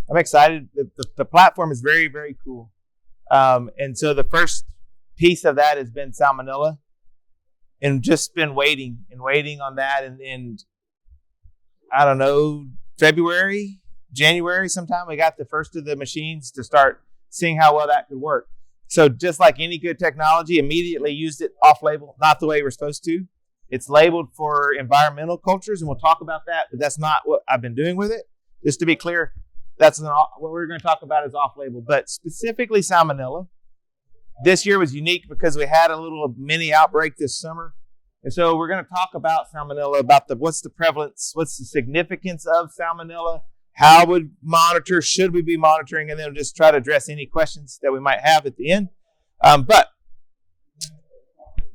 I'm excited. The platform is very, very cool. And so the first piece of that has been Salmonella, and just been waiting on that. And I don't know, February, January sometime, we got the first of the machines to start seeing how well that could work. So just like any good technology, immediately used it off-label, not the way we're supposed to. It's labeled for environmental cultures, and we'll talk about that, but that's not what I've been doing with it. Just to be clear, that's what we're going to talk about is off-label, but specifically Salmonella. This year was unique because we had a little mini outbreak this summer. And so we're going to talk about Salmonella, about what's the prevalence, what's the significance of Salmonella, how would monitor, should we be monitoring, and then just try to address any questions that we might have at the end. But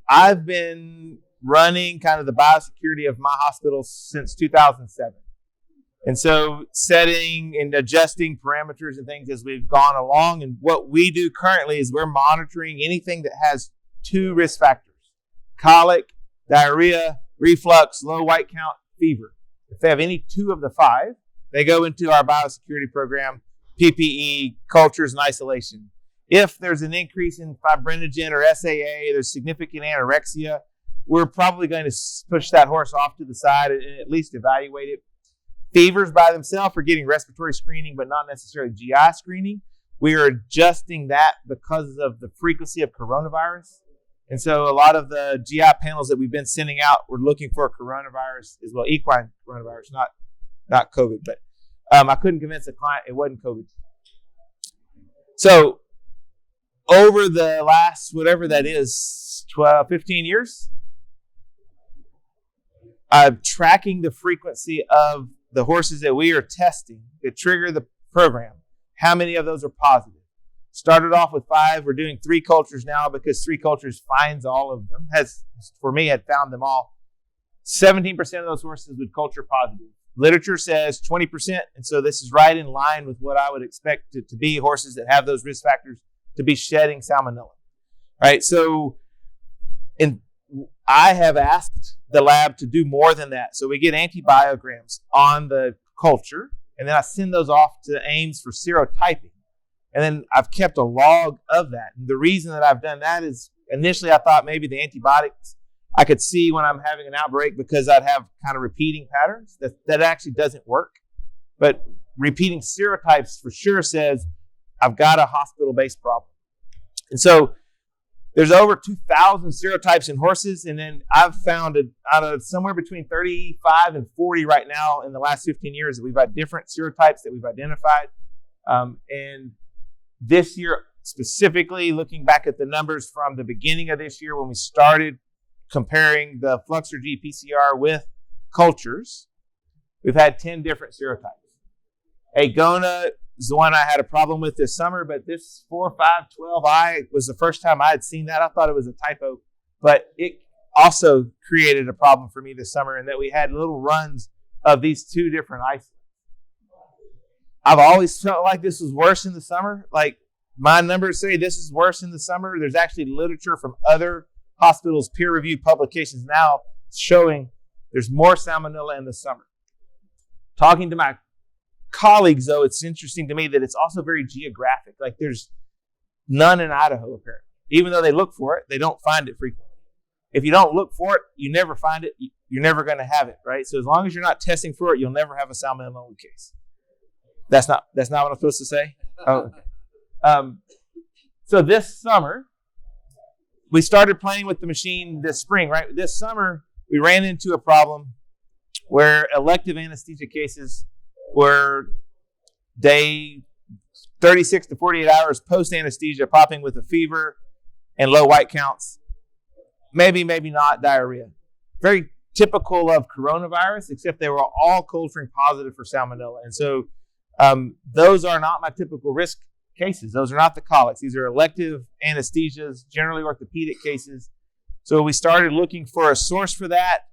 I've been running kind of the biosecurity of my hospital since 2007. And so setting and adjusting parameters and things as we've gone along. And what we do currently is we're monitoring anything that has 2 risk factors: colic, diarrhea, reflux, low white count, fever. If they have any 2 of the 5, they go into our biosecurity program, PPE, cultures, and isolation. If there's an increase in fibrinogen or SAA, there's significant anorexia, we're probably going to push that horse off to the side and at least evaluate it. Fevers by themselves are getting respiratory screening, but not necessarily GI screening. We are adjusting that because of the frequency of coronavirus. And so a lot of the GI panels that we've been sending out, we're looking for coronavirus as well, equine coronavirus, not COVID. But I couldn't convince a client it wasn't COVID. So over the last, whatever that is, 12, 15 years, I'm tracking the frequency of the horses that we are testing that trigger the program. How many of those are positive? Started off with 5. We're doing 3 cultures now because 3 cultures finds all of them. For me, had found them all. 17% of those horses would culture positive. Literature says 20%. And so this is right in line with what I would expect it to be, horses that have those risk factors to be shedding Salmonella. Right? So I have asked the lab to do more than that. So we get antibiograms on the culture, and then I send those off to Ames for serotyping. And then I've kept a log of that. And the reason that I've done that is initially I thought maybe the antibiotics I could see when I'm having an outbreak because I'd have kind of repeating patterns. That actually doesn't work. But repeating serotypes for sure says I've got a hospital-based problem. And so there's over 2,000 serotypes in horses, and then I've found out of somewhere between 35 and 40 right now in the last 15 years that we've got different serotypes that we've identified. And this year, specifically looking back at the numbers from the beginning of this year when we started comparing the Fluxer-G PCR with cultures, we've had 10 different serotypes. Agona is the one I had a problem with this summer, but this 4,5,12I was the first time I had seen that. I thought it was a typo, but it also created a problem for me this summer in that we had little runs of these 2 different isolates. I've always felt like this was worse in the summer. Like my numbers say this is worse in the summer. There's actually literature from other hospitals, peer-reviewed publications now showing there's more Salmonella in the summer. Talking to my colleagues, though, it's interesting to me that it's also very geographic. Like there's none in Idaho, apparently. Even though they look for it, they don't find it frequently. If you don't look for it, you never find it. You're never going to have it, right? So as long as you're not testing for it, you'll never have a Salmonella case. That's not what I'm supposed to say? Oh, okay. So this summer, we started playing with the machine this spring, right? This summer, we ran into a problem where elective anesthesia cases were day 36 to 48 hours post-anesthesia popping with a fever and low white counts. Maybe not diarrhea. Very typical of coronavirus, except they were all culturing positive for Salmonella. And so those are not my typical risk cases. Those are not the colics. These are elective anesthesias, generally orthopedic cases. So we started looking for a source for that.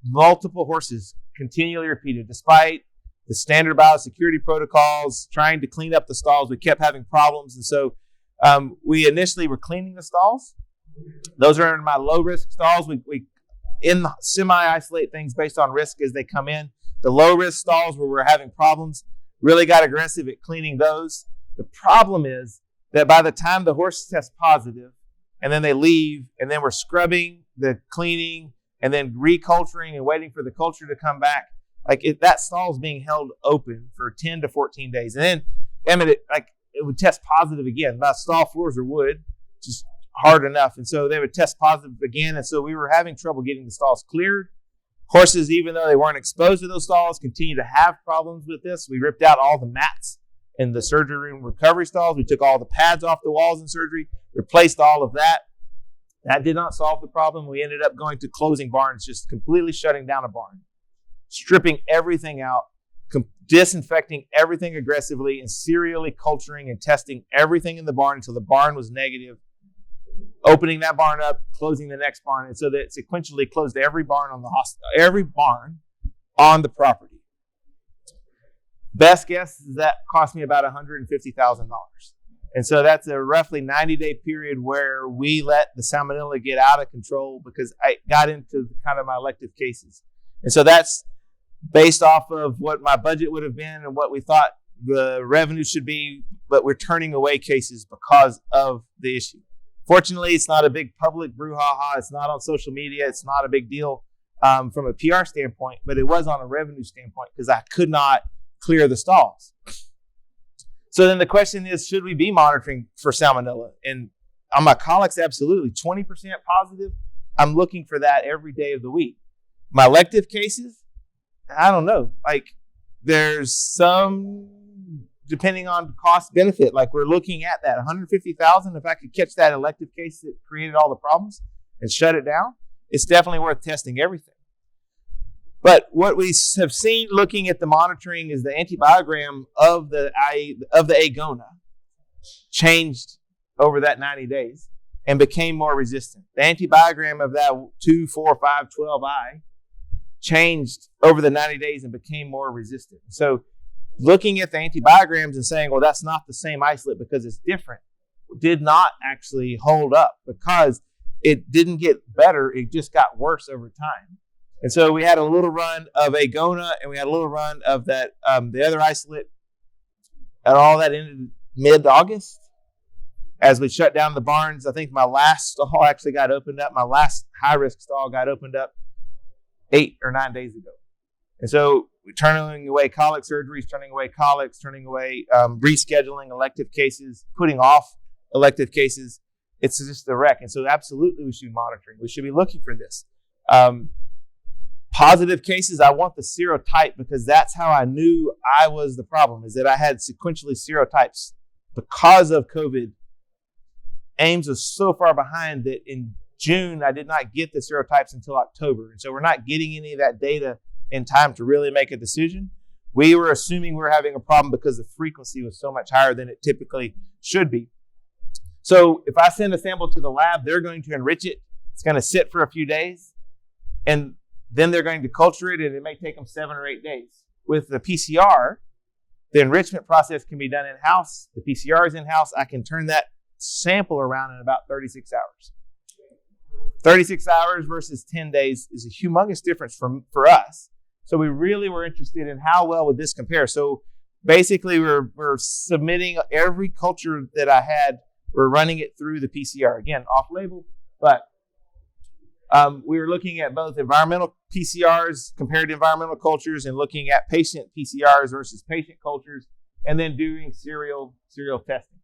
Multiple horses continually repeated. Despite the standard biosecurity protocols, trying to clean up the stalls, we kept having problems. And so we initially were cleaning the stalls. Those are in my low-risk stalls. We semi-isolate things based on risk as they come in. The low-risk stalls where we're having problems, really got aggressive at cleaning those. The problem is that by the time the horses test positive and then they leave and then we're scrubbing, the cleaning, and then reculturing and waiting for the culture to come back, that stall is being held open for 10 to 14 days. And then, it would test positive again. My stall floors are wood, just hard enough. And so they would test positive again. And so we were having trouble getting the stalls cleared. Horses, even though they weren't exposed to those stalls, continue to have problems with this. We ripped out all the mats in the surgery room recovery stalls. We took all the pads off the walls in surgery, replaced all of that. That did not solve the problem. We ended up going to closing barns, just completely shutting down a barn, stripping everything out, disinfecting everything aggressively, and serially culturing and testing everything in the barn until the barn was negative, opening that barn up, closing the next barn, and so that sequentially closed every barn on the property. Best guess is that cost me about $150,000. And so that's a roughly 90-day period where we let the Salmonella get out of control because I got into kind of my elective cases. And so that's based off of what my budget would have been and what we thought the revenue should be, but we're turning away cases because of the issue. Fortunately, it's not a big public brouhaha. It's not on social media. It's not a big deal from a PR standpoint, but it was on a revenue standpoint because I could not clear the stalls. So then the question is, should we be monitoring for Salmonella? And on my colics, absolutely. 20% positive, I'm looking for that every day of the week. My elective cases, I don't know. There's some, depending on cost benefit, we're looking at that $150,000. If I could catch that elective case that created all the problems and shut it down, it's definitely worth testing everything. But what we have seen looking at the monitoring is the antibiogram of the agona changed over that 90 days and became more resistant. The antibiogram of that 2, 4, 5, 12I changed over the 90 days and became more resistant. So looking at the antibiograms and saying, well, that's not the same isolate because it's different, did not actually hold up because it didn't get better. It just got worse over time. And so we had a little run of agona and we had a little run of that, the other isolate, and all that ended mid-August. As we shut down the barns, I think my last stall actually got opened up. My last high-risk stall got opened up 8 or 9 days ago. And so we're turning away colic surgeries, turning away colics, turning away rescheduling elective cases, putting off elective cases. It's just a wreck. And so absolutely we should be monitoring. We should be looking for this. Positive cases, I want the serotype because that's how I knew I was the problem, is that I had sequentially serotypes. Because of COVID, Ames was so far behind that in June, I did not get the serotypes until October. And so we're not getting any of that data in time to really make a decision. We were assuming we were having a problem because the frequency was so much higher than it typically should be. So if I send a sample to the lab, they're going to enrich it. It's going to sit for a few days. And then they're going to culture it, and it may take them 7 or 8 days. With the PCR, the enrichment process can be done in-house. The PCR is in-house. I can turn that sample around in about 36 hours. 36 hours versus 10 days is a humongous difference for us. So we really were interested in how well would this compare. So basically, we're submitting every culture that I had. We're running it through the PCR. Again, off-label, but we were looking at both environmental PCRs compared to environmental cultures and looking at patient PCRs versus patient cultures, and then doing serial testing.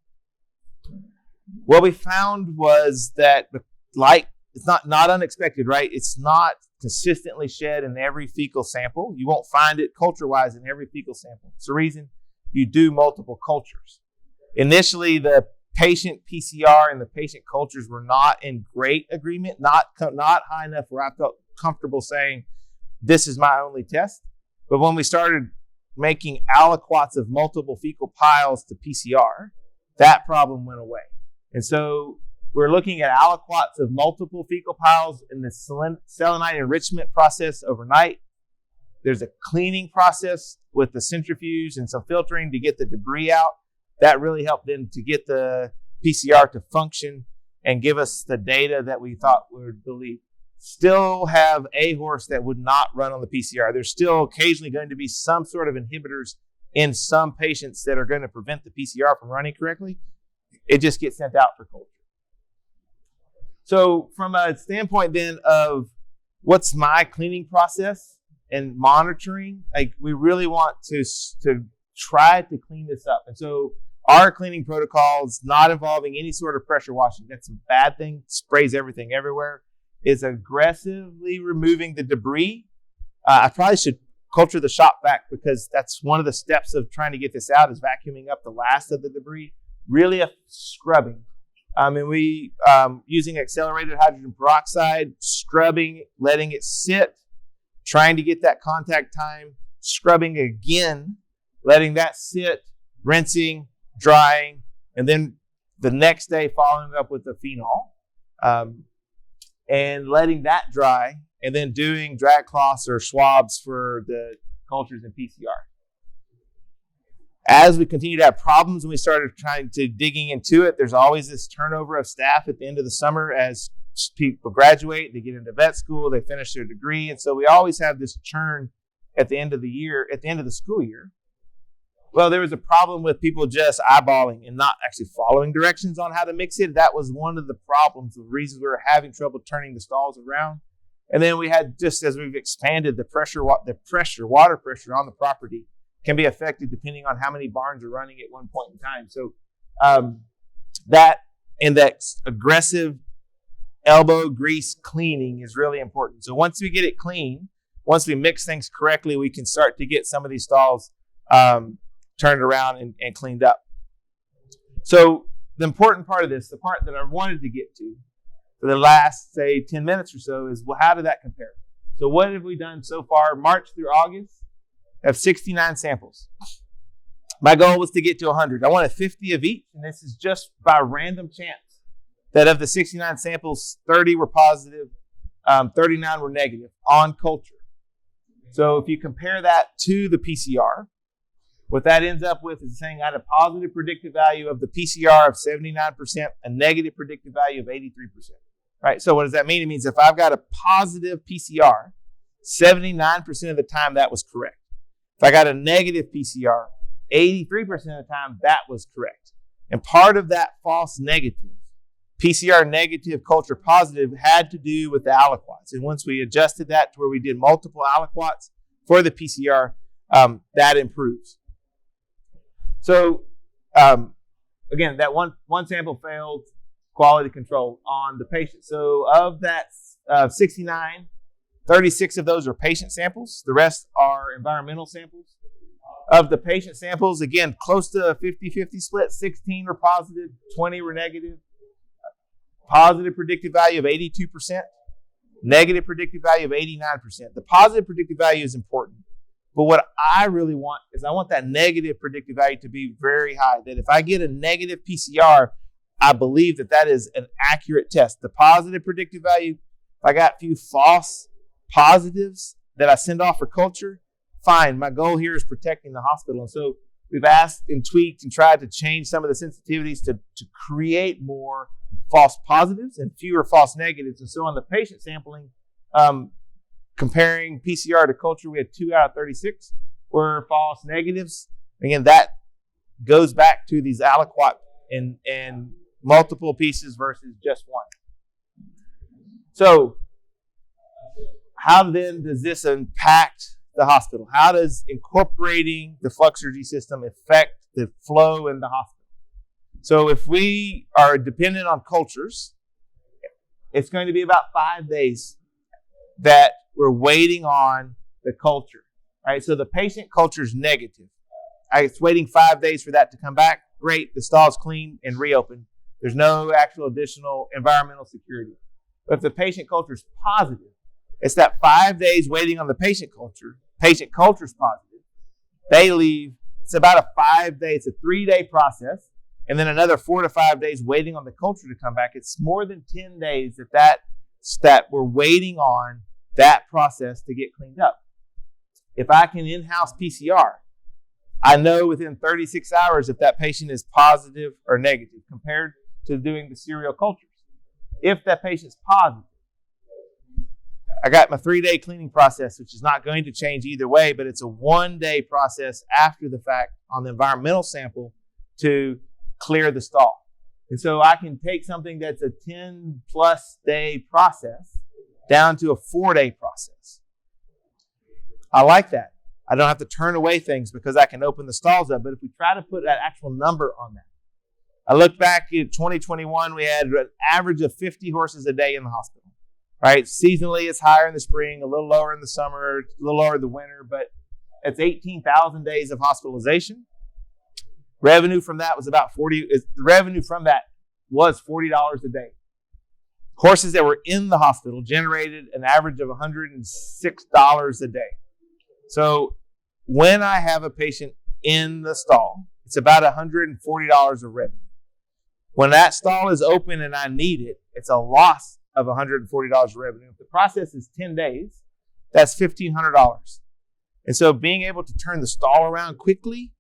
What we found was that it's not unexpected, right? It's not consistently shed in every fecal sample. You won't find it culture-wise in every fecal sample. It's the reason you do multiple cultures. Initially, the patient PCR and the patient cultures were not in great agreement, not high enough where I felt comfortable saying, this is my only test. But when we started making aliquots of multiple fecal piles to PCR, that problem went away. And so we're looking at aliquots of multiple fecal piles in the selenite enrichment process overnight. There's a cleaning process with the centrifuge and some filtering to get the debris out. That really helped then to get the PCR to function and give us the data that we thought we would believe. still have a horse that would not run on the PCR. There's still occasionally going to be some sort of inhibitors in some patients that are going to prevent the PCR from running correctly. It just gets sent out for culture. So from a standpoint then of what's my cleaning process and monitoring, like we really want to try to clean this up. And so our cleaning protocols, not involving any sort of pressure washing, that's a bad thing, sprays everything everywhere, is aggressively removing the debris. I probably should culture the shop vac, because that's one of the steps of trying to get this out, is vacuuming up the last of the debris. Really a scrubbing. And we, using accelerated hydrogen peroxide, scrubbing, letting it sit, trying to get that contact time, scrubbing again, letting that sit, rinsing, drying, and then the next day following up with the phenol, and letting that dry, and then doing drag cloths or swabs for the cultures in PCR. As we continue to have problems and we started trying to digging into it, there's always this turnover of staff at the end of the summer as people graduate, they get into vet school, they finish their degree. And so we always have this churn at the end of the year, at the end of the school year. Well, there was a problem with people just eyeballing and not actually following directions on how to mix it. That was one of the problems, the reasons we were having trouble turning the stalls around. And then we had, just as we've expanded, the water pressure on the property can be affected depending on how many barns are running at one point in time. So that aggressive elbow grease cleaning is really important. So once we get it clean, once we mix things correctly, we can start to get some of these stalls turned around and cleaned up. So the important part of this, the part that I wanted to get to for the last, say, 10 minutes or so, is, well, how did that compare? So what have we done so far? March through August, I have 69 samples. My goal was to get to 100. I wanted 50 of each, and this is just by random chance that of the 69 samples, 30 were positive, 39 were negative on culture. So if you compare that to the PCR, what that ends up with is saying I had a positive predictive value of the PCR of 79%, a negative predictive value of 83%. Right? So what does that mean? It means if I've got a positive PCR, 79% of the time that was correct. If I got a negative PCR, 83% of the time that was correct. And part of that false negative, PCR negative, culture positive, had to do with the aliquots. And once we adjusted that to where we did multiple aliquots for the PCR, that improves. So again, that one sample failed quality control on the patient. So of that 69, 36 of those are patient samples. The rest are environmental samples. Of the patient samples, again, close to a 50-50 split. 16 were positive, 20 were negative. Positive predictive value of 82%, negative predictive value of 89%. The positive predictive value is important. But what I really want is I want that negative predictive value to be very high. That if I get a negative PCR, I believe that that is an accurate test. The positive predictive value, if I got a few false positives that I send off for culture, fine. My goal here is protecting the hospital. And so we've asked and tweaked and tried to change some of the sensitivities to create more false positives and fewer false negatives. And so on the patient sampling, comparing PCR to culture, we had 2 out of 36 were false negatives. Again, that goes back to these aliquot and multiple pieces versus just one. So how then does this impact the hospital? How does incorporating the Fluxergy system affect the flow in the hospital? So if we are dependent on cultures, it's going to be about 5 days that we're waiting on the culture. Right? So the patient culture is negative. It's waiting 5 days for that to come back. Great, the stall's clean and reopened. There's no actual additional environmental security. But if the patient culture is positive, it's that 5 days waiting on the patient culture. Patient culture is positive. They leave. It's about a 5 day, it's a 3-day process. And then another 4 to 5 days waiting on the culture to come back. It's more than 10 days that we're waiting on that process to get cleaned up. If I can in-house PCR, I know within 36 hours if that patient is positive or negative compared to doing the serial cultures. If that patient's positive, I got my 3-day cleaning process, which is not going to change either way, but it's a 1-day process after the fact on the environmental sample to clear the stall. And so I can take something that's a 10+ day process down to a 4-day process. I like that. I don't have to turn away things because I can open the stalls up. But if we try to put that actual number on that, I look back at 2021, we had an average of 50 horses a day in the hospital, right? Seasonally, it's higher in the spring, a little lower in the summer, a little lower in the winter, but it's 18,000 days of hospitalization. Revenue from that was about $40 a day. Horses that were in the hospital generated an average of $106 a day. So when I have a patient in the stall, it's about $140 of revenue. When that stall is open and I need it, it's a loss of $140 of revenue. If the process is 10 days, that's $1,500. And so being able to turn the stall around quickly,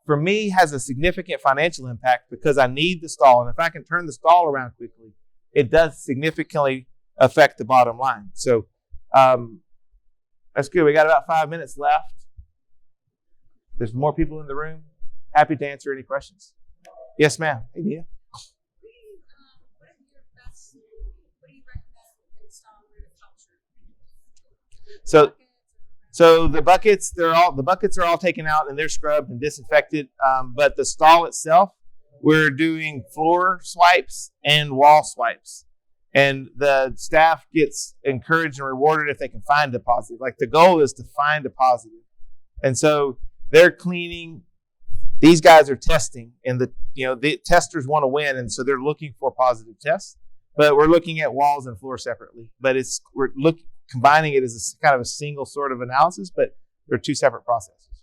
for me, has a significant financial impact because I need the stall. And if I can turn the stall around quickly, it does significantly affect the bottom line. So that's good. We got about 5 minutes left. There's more people in the room. Happy to answer any questions. Yes, ma'am. Hey, Nia. So the buckets are all taken out and they're scrubbed and disinfected. But the stall itself, we're doing floor swipes and wall swipes. And the staff gets encouraged and rewarded if they can find a positive. Like the goal is to find a positive. And so they're cleaning. These guys are testing, and the testers want to win, and so they're looking for positive tests. But we're looking at walls and floor separately. But we're combining it as a kind of a single sort of analysis, but they're two separate processes.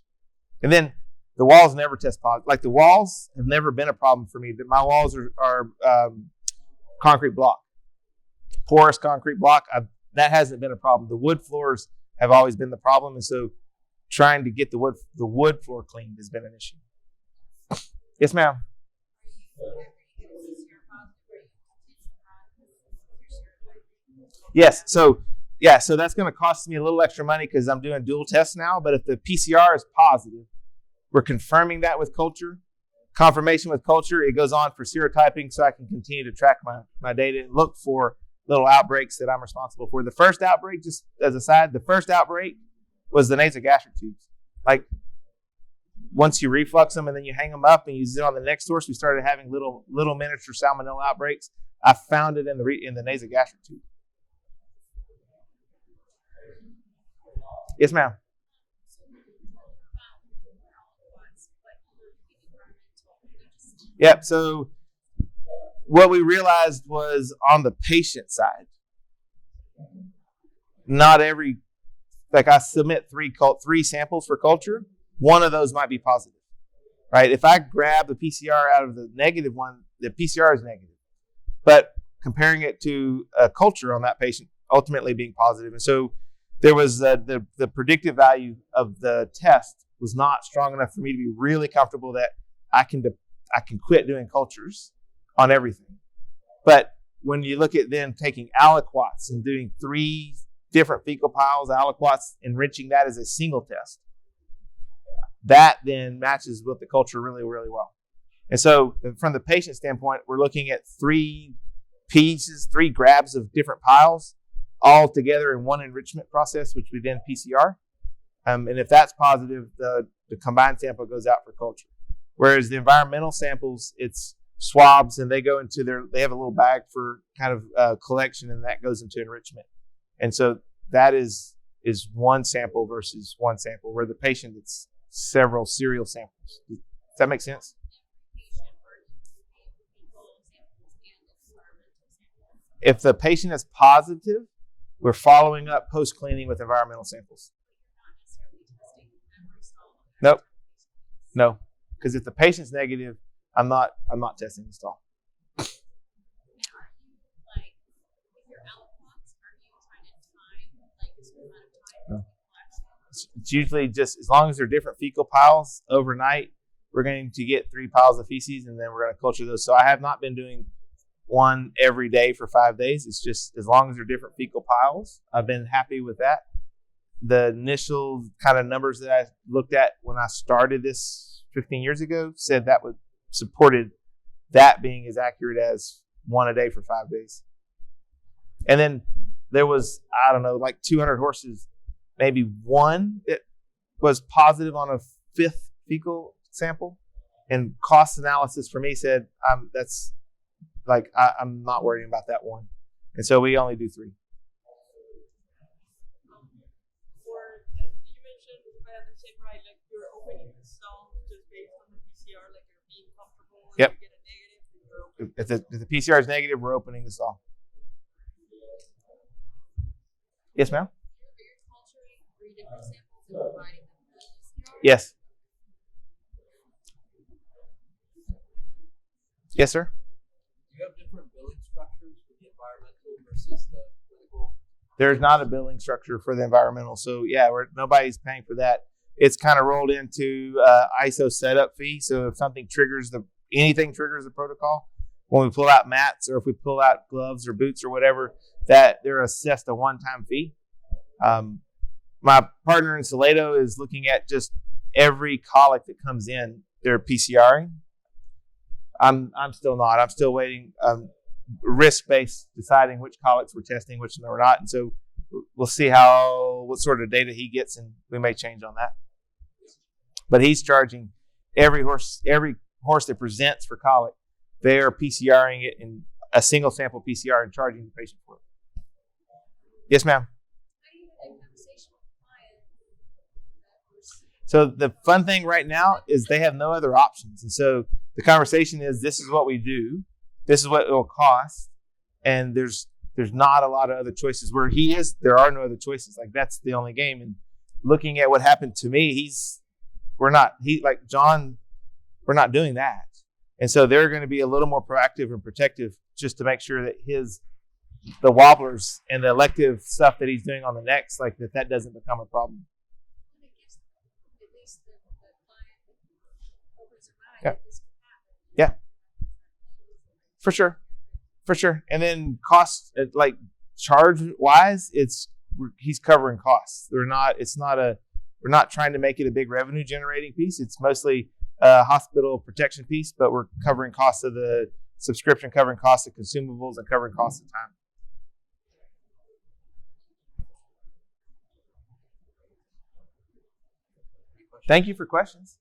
And then the walls never test positive. Like the walls have never been a problem for me. My walls are concrete block, porous concrete block. That hasn't been a problem. The wood floors have always been the problem, and so trying to get the wood floor cleaned has been an issue. Yes, ma'am. Yes. So that's going to cost me a little extra money because I'm doing dual tests now. But if the PCR is positive, we're confirming that with culture. Confirmation with culture, it goes on for serotyping so I can continue to track my data and look for little outbreaks that I'm responsible for. The first outbreak, just as a side, was the nasogastric tubes. Like once you reflux them and then you hang them up and you sit on the next horse, we started having little miniature Salmonella outbreaks. I found it in the nasogastric tube. Yes, ma'am. Yep. So what we realized was on the patient side, not every, like I submit three samples for culture, one of those might be positive, right? If I grab the PCR out of the negative one, the PCR is negative, but comparing it to a culture on that patient ultimately being positive. And so there was the predictive value of the test was not strong enough for me to be really comfortable that I can quit doing cultures on everything. But when you look at then taking aliquots and doing 3 different fecal piles, aliquots, enriching that as a single test, that then matches with the culture really, really well. And so from the patient standpoint, we're looking at 3 grabs of different piles all together in one enrichment process, which we then PCR. And if that's positive, the combined sample goes out for culture. Whereas the environmental samples, it's swabs and they go into they have a little bag for kind of collection and that goes into enrichment. And so that is one sample versus one sample, where the patient it's several serial samples. Does that make sense? If the patient is positive, we're following up post-cleaning with environmental samples. Nope. No. Because if the patient's negative, I'm not testing the stall. No. It's usually just as long as they're different fecal piles overnight, we're going to get 3 piles of feces and then we're going to culture those. So I have not been doing one every day for 5 days. It's just as long as they're different fecal piles. I've been happy with that. The initial kind of numbers that I looked at when I started this 15 years ago said that would supported that being as accurate as one a day for 5 days. And then there was, I don't know, like 200 horses, maybe one that was positive on a fifth fecal sample. And cost analysis for me said, that's like, I'm not worrying about that one. And so we only do 3. You mentioned, if I understand right, like you're opening the stall just based on the PCR, like you're being comfortable. Yep. You get a negative, then you're opening. If the PCR is negative, we're opening the stall. Yes, ma'am? You're culturing 3 different samples and providing them the PCR? Yes. Yes, sir. Do you have different billing structures for the environmental versus the clinical? There's not a billing structure for the environmental. So, yeah, nobody's paying for that. It's kind of rolled into ISO setup fee. So if something anything triggers the protocol, when we pull out mats or if we pull out gloves or boots or whatever, that they're assessed a one-time fee. My partner in Salado is looking at just every colic that comes in, they're PCRing. I'm still not. I'm still waiting. Risk-based, deciding which colics we're testing, which we're not. And so we'll see what sort of data he gets, and we may change on that. But he's charging every horse that presents for colic, they are PCRing it in a single sample PCR and charging the patient for it. Yes, ma'am. How do you have a conversation with the client? So the fun thing right now is they have no other options. And so the conversation is, this is what we do. This is what it will cost. And there's not a lot of other choices. Where he is, there are no other choices. Like, that's the only game. And looking at what happened to me, we're not doing that. And so they're going to be a little more proactive and protective just to make sure that the wobblers and the elective stuff that he's doing on the necks, like that doesn't become a problem. It gives at least the client opens their mind Yeah. that this can happen. Yeah. For sure. And then cost, like charge wise, he's covering costs. We're not trying to make it a big revenue generating piece. It's mostly a hospital protection piece, but we're covering costs of the subscription, covering costs of consumables, and covering costs of time. Thank you for questions.